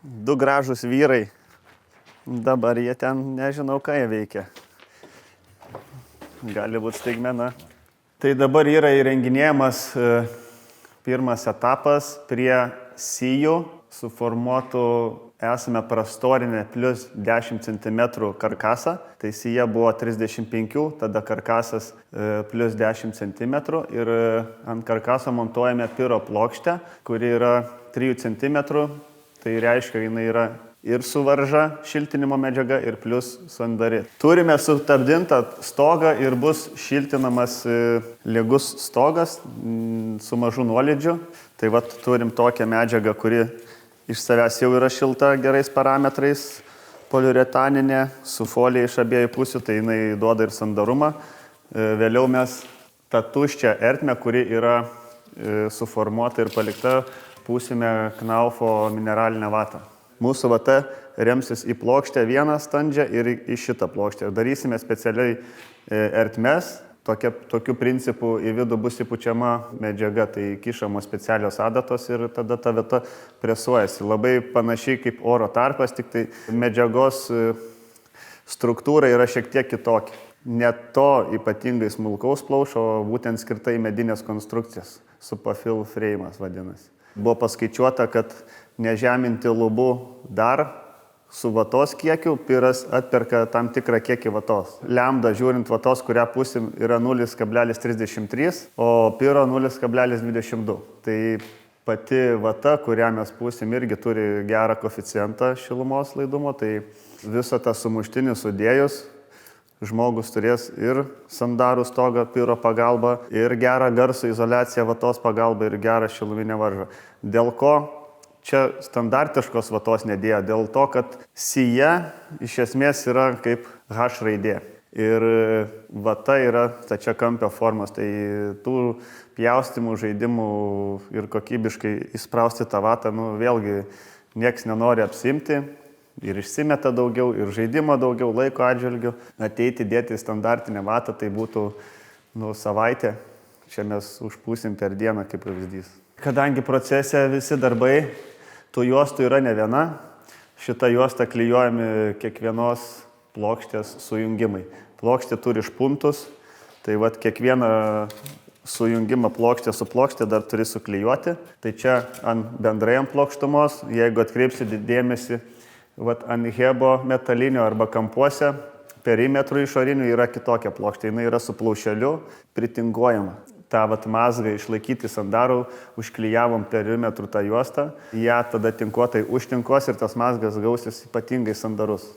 Du gražūs vyrai. Dabar jie ten nežinau, ką jie veikia. Gali būti staigmena. Tai dabar yra įrenginėjamas pirmas etapas prie sijų suformuotų esame prastorinę plus 10 cm karkasą. Tai sija buvo 35, tada karkasas plus 10 cm ir ant karkaso montuojame piro plokštę, kuri yra 3 cm. Tai reiškia, jinai yra ir su varža šiltinimo medžiaga ir plus sandari. Turime sutabdintą stogą ir bus šiltinamas lygus stogas su mažu nuolydžiu. Tai vat turim tokią medžiagą, kuri iš savęs jau yra šilta gerais parametrais, poliuretaninė, su folija iš abiejų pusių, tai jinai duoda ir sandarumą. Vėliau mes tą tuščią ertmę, kuri yra suformuota ir palikta, pūsime Knaufo mineralinę vatą. Mūsų vata remsis į plokštę vieną standžią ir į šitą plokštę. Darysime specialiai ertmes, tokiu principu į vidų bus įpučiama medžiaga, tai kišamos specialios adatos ir tada ta vieta presuojasi. Labai panašiai kaip oro tarpas, tik tai medžiagos struktūra yra šiek tiek kitokia. Ne to ypatingai smulkaus plaušo, o būtent skirtai medinės konstrukcijas. Supafil freimas vadinasi. Buvo paskaičiuota, kad nežeminti lubų dar su vatos kiekiu piras atperka tam tikrą kiekį vatos. Lambda žiūrint vatos, kurią pusim, yra 0,33, o piro 0,22. Tai pati vata, kurią mes pusim, irgi turi gerą koeficientą šilumos laidumo, tai visą tą sumuštinį sudėjus žmogus turės ir sandarų stogą piro pagalba, ir gerą garso izoliaciją vatos pagalba, ir gerą šiluminę varžą. Dėl ko čia standartiškos vatos nedėjo? Dėl to, kad sija iš esmės yra kaip H raidė. Ir vata yra stačiakampio formos. Tai tų pjaustymų, žaidimų ir kokybiškai įsprausti tą vatą, vėlgi nieks nenori apsimti. Ir išsimeta daugiau, ir žaidimo daugiau, laiko atžvilgių. Ateiti dėti standartinę vatą, tai būtų savaitė. Čia mes užpūsim per dieną kaip pavyzdys. Kadangi procese visi darbai, tų juostų yra ne viena, šitą juostą klijuojami kiekvienos plokštės sujungimai. Plokštė turi špuntus, tai vat kiekvieną sujungimą plokštė su plokštė dar turi suklijuoti. Tai čia bendrai ant plokštumos, jeigu atkreipsit dėmesį, ant hebo metalinio arba kampuose perimetrų išorinių yra kitokia plokštė. Jis yra su plaušeliu pritinguojama. Ta mazgą išlaikyti sandarų užklijavom perimetrų tą juostą. Ja tada tinkuotai užtinkuos ir tas mazgas gausis ypatingai sandarus.